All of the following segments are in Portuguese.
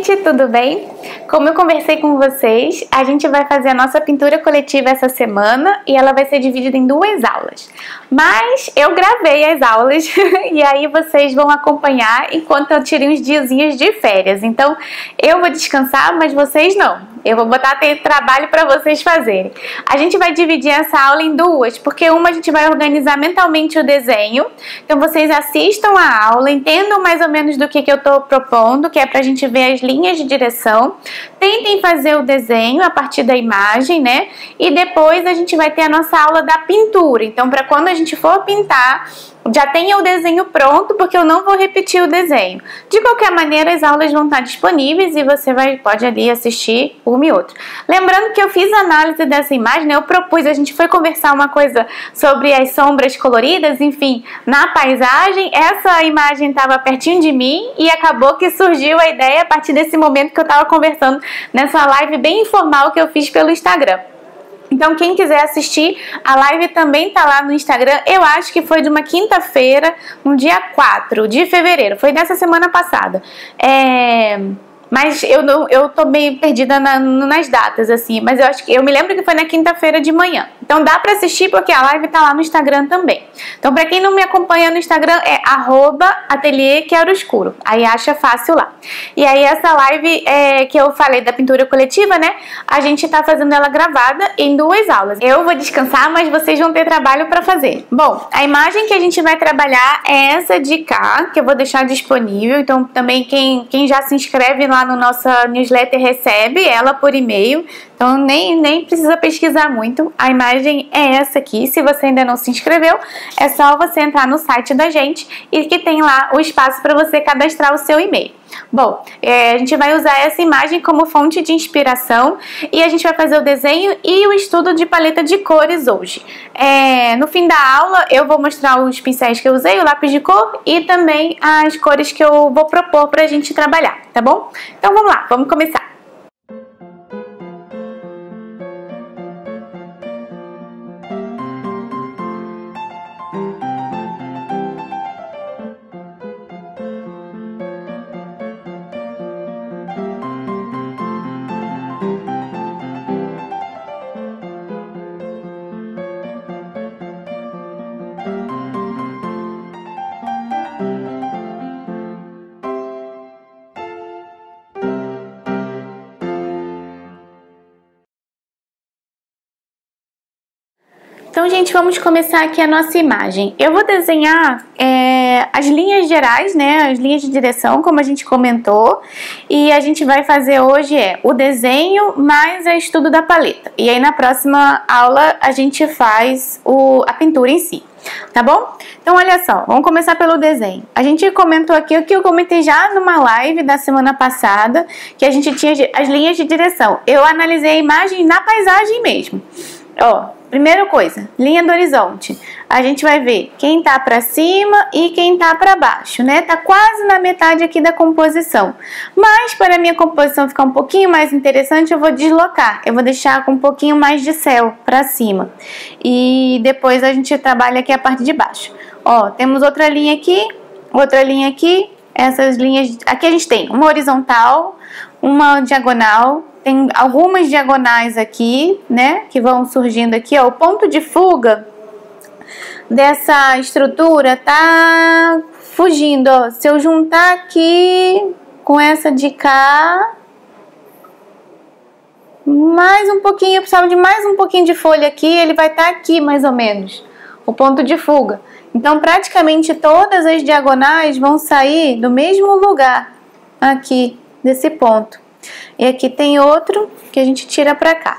gente, tudo bem? Como eu conversei com vocês, a gente vai fazer a nossa pintura coletiva essa semana e ela vai ser dividida em 2 aulas. Mas eu gravei as aulas e aí vocês vão acompanhar enquanto eu tirei uns diazinhos de férias. Então eu vou descansar, mas vocês não. Eu vou botar trabalho para vocês fazerem. A gente vai dividir essa aula em 2, porque uma a gente vai organizar mentalmente o desenho. Então vocês assistam a aula, entendam mais ou menos do que eu estou propondo, que é para a gente ver as linhas de direção. Tentem fazer o desenho a partir da imagem, né? E depois a gente vai ter a nossa aula da pintura. Então, para quando a gente for pintar, já tenha o desenho pronto, porque eu não vou repetir o desenho. De qualquer maneira, as aulas vão estar disponíveis e você pode ali assistir uma e outra. Lembrando que eu fiz a análise dessa imagem, né? Eu propus, a gente foi conversar uma coisa sobre as sombras coloridas, enfim, na paisagem. Essa imagem estava pertinho de mim e acabou que surgiu a ideia a partir desse momento que eu estava conversando nessa live bem informal que eu fiz pelo Instagram. Então, quem quiser assistir, a live também tá lá no Instagram. Eu acho que foi de uma quinta-feira, no dia 4 de fevereiro. Foi dessa semana passada. Mas eu tô meio perdida nas datas, assim. Mas eu me lembro que foi na quinta-feira de manhã. Então dá pra assistir porque a live tá lá no Instagram também. Então pra quem não me acompanha no Instagram é @ateliê_queroscuro. Aí acha fácil lá. E aí essa live que eu falei da pintura coletiva, né? A gente tá fazendo ela gravada em 2 aulas. Eu vou descansar, mas vocês vão ter trabalho pra fazer. Bom, a imagem que a gente vai trabalhar é essa de cá, que eu vou deixar disponível. Então também quem já se inscreve lá no nossa newsletter recebe ela por e-mail, então nem precisa pesquisar muito. A imagem é essa aqui. Se você ainda não se inscreveu, é só você entrar no site da gente e que tem lá o espaço para você cadastrar o seu e-mail. Bom, a gente vai usar essa imagem como fonte de inspiração e a gente vai fazer o desenho e o estudo de paleta de cores hoje. No fim da aula eu vou mostrar os pincéis que eu usei, o lápis de cor e também as cores que eu vou propor pra gente trabalhar, tá bom? Então vamos lá, vamos começar. Então, gente, vamos começar aqui a nossa imagem. Eu vou desenhar as linhas gerais, né, as linhas de direção, como a gente comentou. E a gente vai fazer hoje o desenho mais o estudo da paleta. E aí, na próxima aula, a gente faz a pintura em si. Tá bom? Então, olha só, vamos começar pelo desenho. A gente comentou aqui o que eu comentei já numa live da semana passada, que a gente tinha as linhas de direção. Eu analisei a imagem na paisagem mesmo. Ó, primeira coisa, linha do horizonte. A gente vai ver quem tá pra cima e quem tá pra baixo, né? Tá quase na metade aqui da composição. Mas para a minha composição ficar um pouquinho mais interessante, eu vou deslocar. Eu vou deixar com um pouquinho mais de céu pra cima. E depois a gente trabalha aqui a parte de baixo. Ó, temos outra linha aqui. Essas linhas, aqui a gente tem uma horizontal, uma diagonal. Tem algumas diagonais aqui, né, que vão surgindo aqui, ó. O ponto de fuga dessa estrutura tá fugindo, ó. Se eu juntar aqui com essa de cá, mais um pouquinho, eu precisava de mais um pouquinho de folha aqui, ele vai estar aqui mais ou menos, o ponto de fuga. Então, praticamente todas as diagonais vão sair do mesmo lugar, aqui, desse ponto. E aqui tem outro que a gente tira pra cá.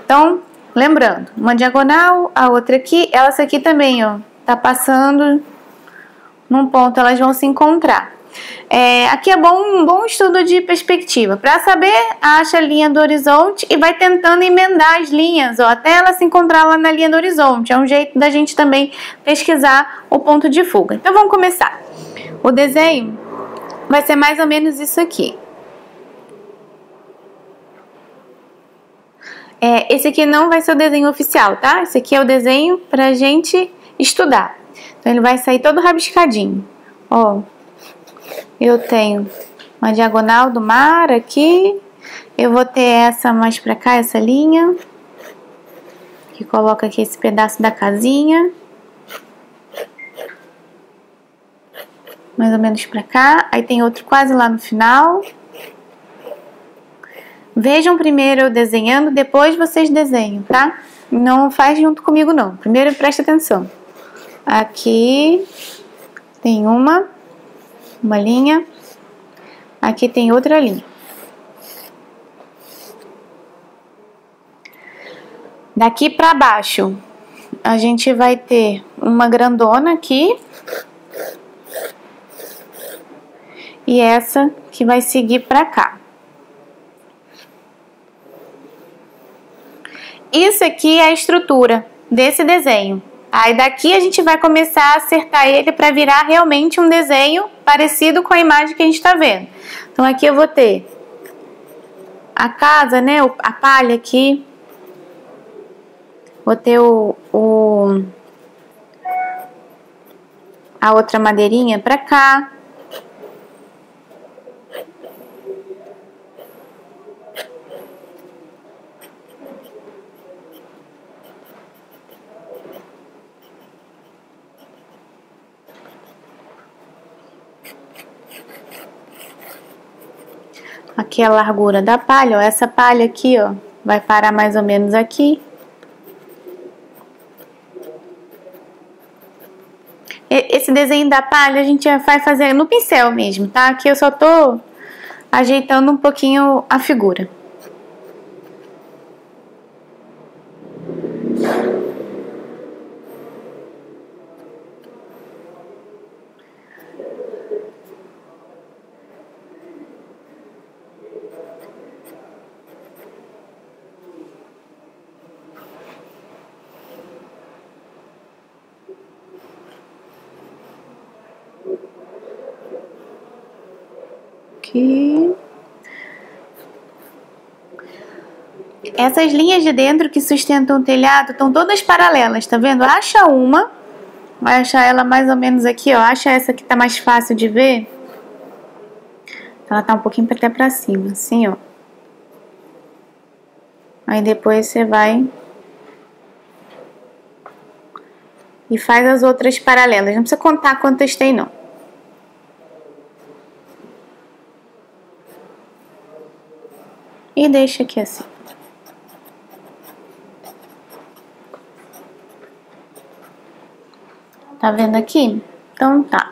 Então, lembrando, uma diagonal, a outra aqui, essa aqui também, ó, tá passando num ponto, elas vão se encontrar. Aqui é um bom estudo de perspectiva. Para saber, acha a linha do horizonte e vai tentando emendar as linhas, ó, até ela se encontrar lá na linha do horizonte. É um jeito da gente também pesquisar o ponto de fuga. Então, vamos começar. O desenho vai ser mais ou menos isso aqui. Esse aqui não vai ser o desenho oficial, tá? Esse aqui é o desenho pra gente estudar. Então, ele vai sair todo rabiscadinho. Ó, eu tenho uma diagonal do mar aqui. Eu vou ter essa mais pra cá, essa linha, que coloca aqui esse pedaço da casinha. Mais ou menos pra cá. Aí tem outro quase lá no final. Vejam primeiro eu desenhando, depois vocês desenham, tá? Não faz junto comigo não. Primeiro presta atenção. Aqui tem uma linha. Aqui tem outra linha. Daqui pra baixo, a gente vai ter uma grandona aqui. E essa que vai seguir pra cá. Isso aqui é a estrutura desse desenho. Aí daqui a gente vai começar a acertar ele para virar realmente um desenho parecido com a imagem que a gente tá vendo. Então aqui eu vou ter a casa, né, a palha aqui. Vou ter a outra madeirinha pra cá. Aqui é a largura da palha, ó. Essa palha aqui, ó, vai parar mais ou menos aqui. Esse desenho da palha a gente vai fazer no pincel mesmo, tá? Aqui eu só tô ajeitando um pouquinho a figura. Aqui. Essas linhas de dentro que sustentam o telhado estão todas paralelas, tá vendo? Acha uma, vai achar ela mais ou menos aqui, ó. Acha essa que tá mais fácil de ver. Ela tá um pouquinho até pra cima, assim, ó. Aí depois você vai e faz as outras paralelas. Não precisa contar quantas tem, não. E deixa aqui assim. Tá vendo aqui? Então tá.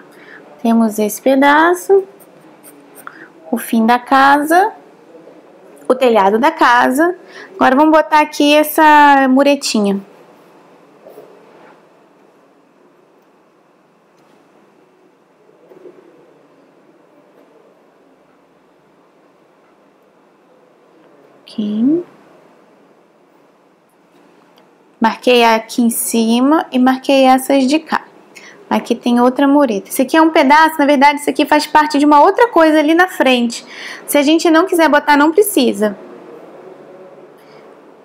Temos esse pedaço. O fim da casa. O telhado da casa. Agora vamos botar aqui essa muretinha. Aqui. Marquei aqui em cima e marquei essas de cá. Aqui tem outra mureta. Esse aqui é um pedaço, na verdade, isso aqui faz parte de uma outra coisa ali na frente. Se a gente não quiser botar, não precisa.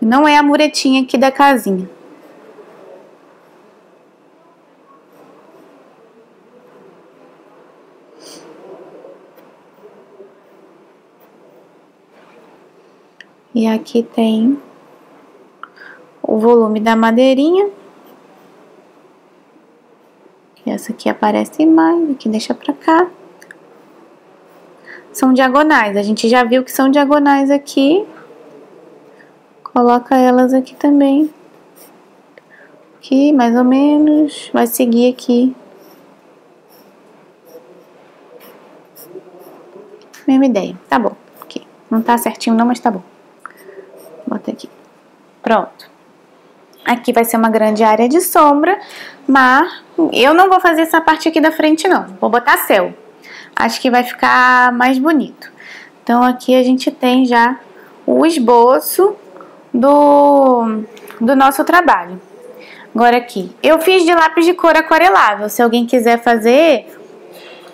Não é a muretinha aqui da casinha. E aqui tem o volume da madeirinha. Essa aqui aparece mais, aqui deixa pra cá. São diagonais, a gente já viu que são diagonais aqui. Coloca elas aqui também. Aqui, mais ou menos, vai seguir aqui. Mesma ideia, tá bom. Aqui. Não tá certinho não, mas tá bom. Bota aqui. Pronto. Aqui vai ser uma grande área de sombra, mas eu não vou fazer essa parte aqui da frente não, vou botar céu. Acho que vai ficar mais bonito. Então aqui a gente tem já o esboço do nosso trabalho. Agora aqui, eu fiz de lápis de cor aquarelável, se alguém quiser fazer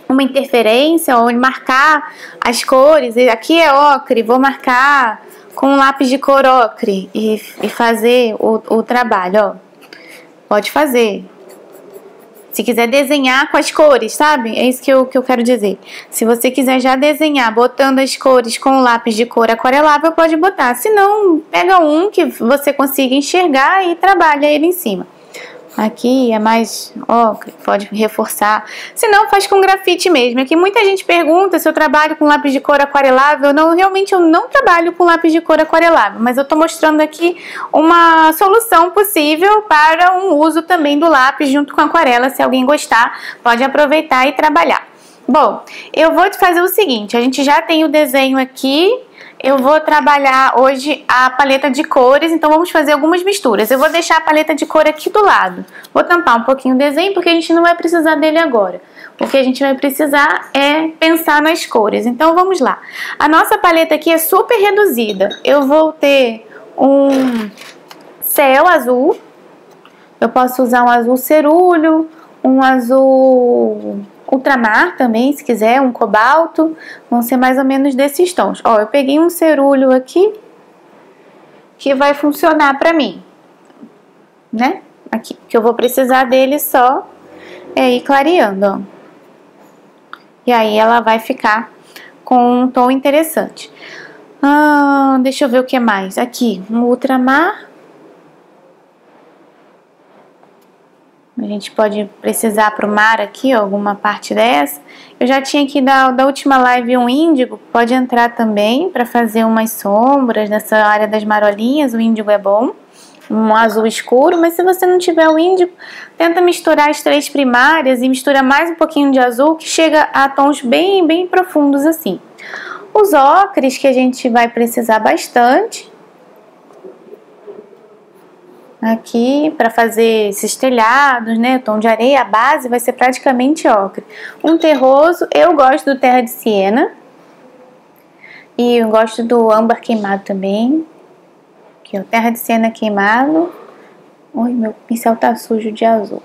uma interferência ou marcar as cores, aqui é ocre, vou marcar com um lápis de cor ocre e fazer o trabalho, ó. Pode fazer. Se quiser desenhar com as cores, sabe? É isso que eu quero dizer. Se você quiser já desenhar botando as cores com o lápis de cor aquarelável, pode botar. Se não, pega um que você consiga enxergar e trabalha ele em cima. Aqui é mais ocre, pode reforçar. Se não, faz com grafite mesmo. Aqui muita gente pergunta se eu trabalho com lápis de cor aquarelável. Não, realmente eu não trabalho com lápis de cor aquarelável, mas eu tô mostrando aqui uma solução possível para um uso também do lápis junto com a aquarela. Se alguém gostar, pode aproveitar e trabalhar. Bom, eu vou te fazer o seguinte, a gente já tem o desenho aqui. Eu vou trabalhar hoje a paleta de cores, então vamos fazer algumas misturas. Eu vou deixar a paleta de cor aqui do lado. Vou tampar um pouquinho o desenho, porque a gente não vai precisar dele agora. O que a gente vai precisar é pensar nas cores. Então vamos lá. A nossa paleta aqui é super reduzida. Eu vou ter um céu azul. Eu posso usar um azul cerúleo, um azul ultramar também, se quiser, um cobalto, vão ser mais ou menos desses tons. Ó, eu peguei um cerúleo aqui, que vai funcionar pra mim, né? Aqui, que eu vou precisar dele só ir clareando, ó. E aí ela vai ficar com um tom interessante. Deixa eu ver o que mais. Aqui, um ultramar. A gente pode precisar para o mar aqui, ó, alguma parte dessa. Eu já tinha aqui da última live um índigo, pode entrar também para fazer umas sombras nessa área das marolinhas. O índigo é bom, um azul escuro, mas se você não tiver o índigo, tenta misturar as três primárias e mistura mais um pouquinho de azul, que chega a tons bem profundos assim. Os ocres que a gente vai precisar bastante. Aqui, para fazer esses telhados, né, tom de areia, a base vai ser praticamente ocre. Um terroso, eu gosto do terra de siena. E eu gosto do âmbar queimado também. Aqui, ó, terra de siena queimado. Ui, meu pincel tá sujo de azul.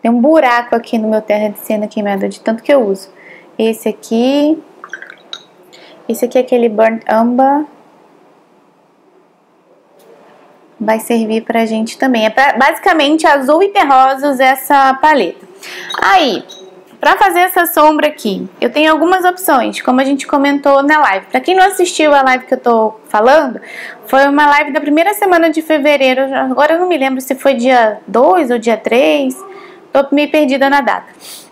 Tem um buraco aqui no meu terra de siena queimado, de tanto que eu uso. Esse aqui é aquele burnt umber. Vai servir pra gente também. É basicamente azul e terrosos essa paleta. Aí, pra fazer essa sombra aqui, eu tenho algumas opções, como a gente comentou na live. Pra quem não assistiu a live que eu tô falando, foi uma live da primeira semana de fevereiro. Agora eu não me lembro se foi dia 2 ou dia 3. Tô meio perdida na data.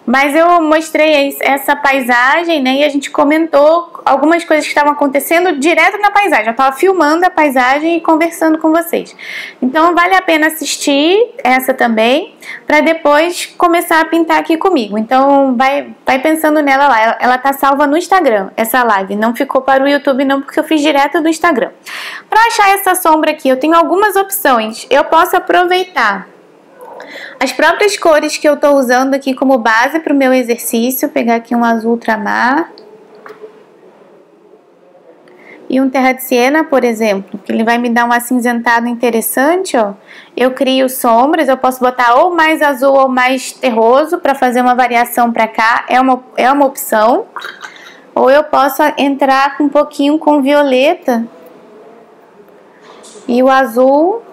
Mas eu mostrei essa paisagem, né? E a gente comentou algumas coisas que estavam acontecendo direto na paisagem. Eu tava filmando a paisagem e conversando com vocês. Então vale a pena assistir essa também, para depois começar a pintar aqui comigo. Então vai pensando nela lá. Ela tá salva no Instagram, essa live. Não ficou para o YouTube não, porque eu fiz direto do Instagram. Para achar essa sombra aqui, eu tenho algumas opções. Eu posso aproveitar as próprias cores que eu tô usando aqui como base para o meu exercício. Pegar aqui um azul ultramar e um terra de siena, por exemplo, que ele vai me dar um acinzentado interessante, ó. Eu crio sombras, eu posso botar ou mais azul ou mais terroso para fazer uma variação para cá, é uma opção. Ou eu posso entrar um pouquinho com violeta e o azul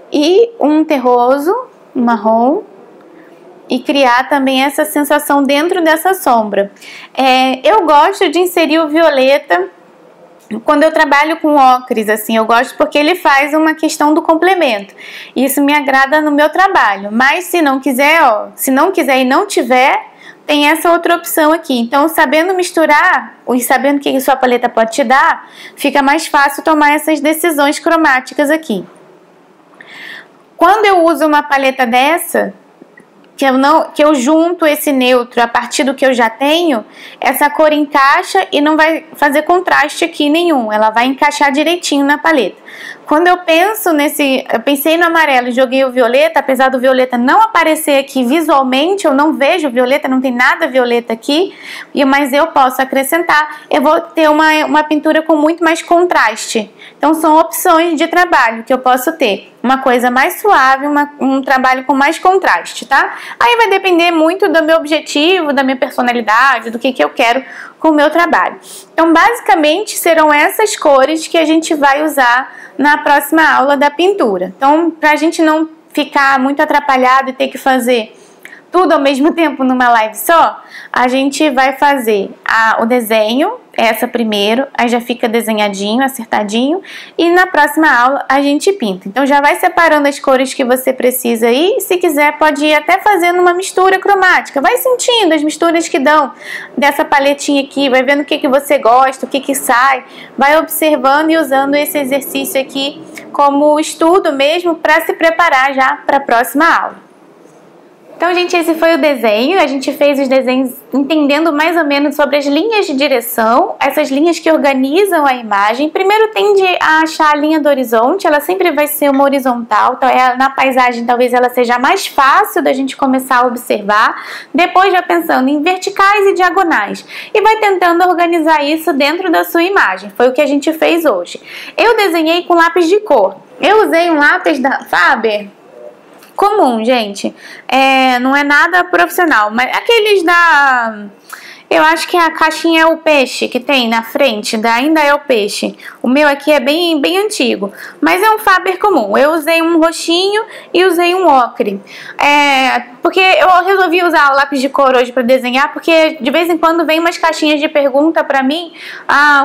e um terroso, um marrom, e criar também essa sensação dentro dessa sombra. Eu gosto de inserir o violeta quando eu trabalho com ocres, assim, eu gosto porque ele faz uma questão do complemento. Isso me agrada no meu trabalho, mas se não quiser, ó, se não quiser e não tiver, tem essa outra opção aqui. Então, sabendo misturar e sabendo o que a sua paleta pode te dar, fica mais fácil tomar essas decisões cromáticas aqui. Quando eu uso uma paleta dessa, que eu junto esse neutro a partir do que eu já tenho, essa cor encaixa e não vai fazer contraste aqui nenhum, ela vai encaixar direitinho na paleta. Quando eu penso eu pensei no amarelo e joguei o violeta, apesar do violeta não aparecer aqui visualmente, eu não vejo violeta, não tem nada violeta aqui, mas eu posso acrescentar, eu vou ter uma pintura com muito mais contraste. Então são opções de trabalho que eu posso ter. Uma coisa mais suave, um trabalho com mais contraste, tá? Aí vai depender muito do meu objetivo, da minha personalidade, do que eu quero com o meu trabalho. Então, basicamente, serão essas cores que a gente vai usar na próxima aula da pintura. Então, pra gente não ficar muito atrapalhado e ter que fazer tudo ao mesmo tempo numa live só, a gente vai fazer o desenho, essa primeiro, aí já fica desenhadinho, acertadinho, e na próxima aula a gente pinta. Então já vai separando as cores que você precisa aí, se quiser pode ir até fazendo uma mistura cromática, vai sentindo as misturas que dão dessa paletinha aqui, vai vendo o que você gosta, o que sai, vai observando e usando esse exercício aqui como estudo mesmo para se preparar já para a próxima aula. Então, gente, esse foi o desenho. A gente fez os desenhos entendendo mais ou menos sobre as linhas de direção, essas linhas que organizam a imagem. Primeiro tende a achar a linha do horizonte, ela sempre vai ser uma horizontal, então na paisagem talvez ela seja mais fácil da gente começar a observar. Depois já pensando em verticais e diagonais e vai tentando organizar isso dentro da sua imagem. Foi o que a gente fez hoje. Eu desenhei com lápis de cor. Eu usei um lápis da Faber comum, gente, não é nada profissional, mas aqueles eu acho que a caixinha é o peixe que tem na frente, ainda é o peixe. O meu aqui é bem antigo, mas é um Faber comum. Eu usei um roxinho e usei um ocre. Porque eu resolvi usar o lápis de cor hoje para desenhar, porque de vez em quando vem umas caixinhas de pergunta para mim,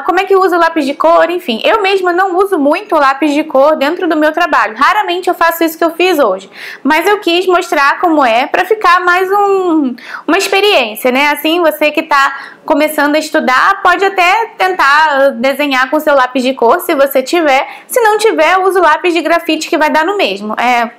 como é que usa o lápis de cor, enfim. Eu mesma não uso muito o lápis de cor dentro do meu trabalho. Raramente eu faço isso que eu fiz hoje, mas eu quis mostrar como é para ficar mais uma experiência, né? Assim, você que tá começando a estudar, pode até tentar desenhar com seu lápis de cor, se você tiver. Se não tiver, usa o lápis de grafite que vai dar no mesmo.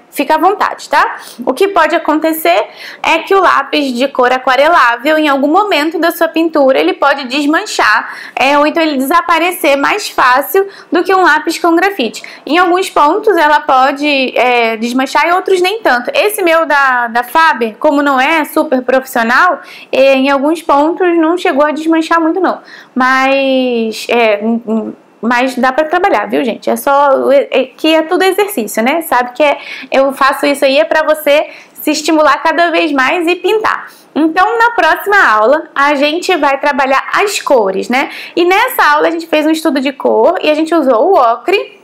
Fica à vontade, tá? O que pode acontecer é que o lápis de cor aquarelável, em algum momento da sua pintura, ele pode desmanchar, ou então ele desaparecer mais fácil do que um lápis com grafite. Em alguns pontos ela pode desmanchar e outros nem tanto. Esse meu da Faber, como não é super profissional, em alguns pontos não chegou a desmanchar muito não. Mas dá pra trabalhar, viu, gente? Que é tudo exercício, né? Sabe que eu faço isso aí pra você se estimular cada vez mais e pintar. Então, na próxima aula, a gente vai trabalhar as cores, né? E nessa aula a gente fez um estudo de cor e a gente usou o ocre,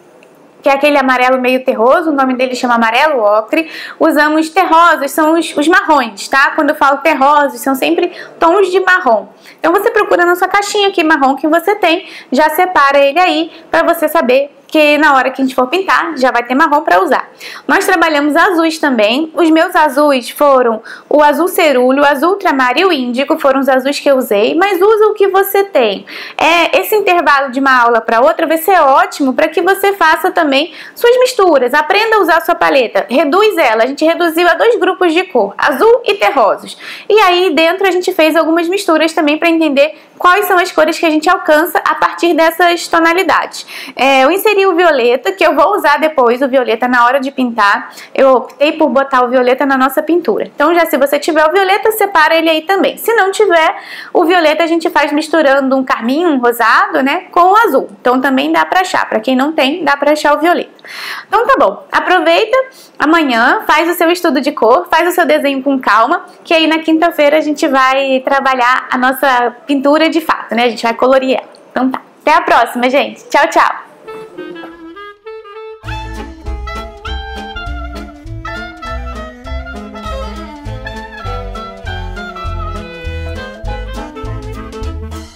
que é aquele amarelo meio terroso, o nome dele chama amarelo ocre. Usamos terrosos, são os marrons, tá? Quando eu falo terrosos, são sempre tons de marrom. Então você procura na sua caixinha que marrom que você tem, já separa ele aí para você saber que na hora que a gente for pintar, já vai ter marrom para usar. Nós trabalhamos azuis também. Os meus azuis foram o azul cerúleo, o azul ultramar e o índigo, foram os azuis que eu usei, mas usa o que você tem. Esse intervalo de uma aula para outra vai ser ótimo para que você faça também suas misturas. Aprenda a usar a sua paleta, reduz ela. A gente reduziu a 2 grupos de cor, azul e terrosos. E aí dentro a gente fez algumas misturas também para entender quais são as cores que a gente alcança a partir dessas tonalidades. Eu inseri o violeta, que eu vou usar depois, o violeta na hora de pintar. Eu optei por botar o violeta na nossa pintura. Então já se você tiver o violeta, separa ele aí também. Se não tiver, o violeta a gente faz misturando um carmim, um rosado, né, com o azul. Então também dá pra achar. Pra quem não tem, dá pra achar o violeta. Então tá bom. Aproveita amanhã, faz o seu estudo de cor, faz o seu desenho com calma, que aí na quinta-feira a gente vai trabalhar a nossa pintura de fato, né? A gente vai colorir ela. Então tá. Até a próxima, gente. Tchau, tchau.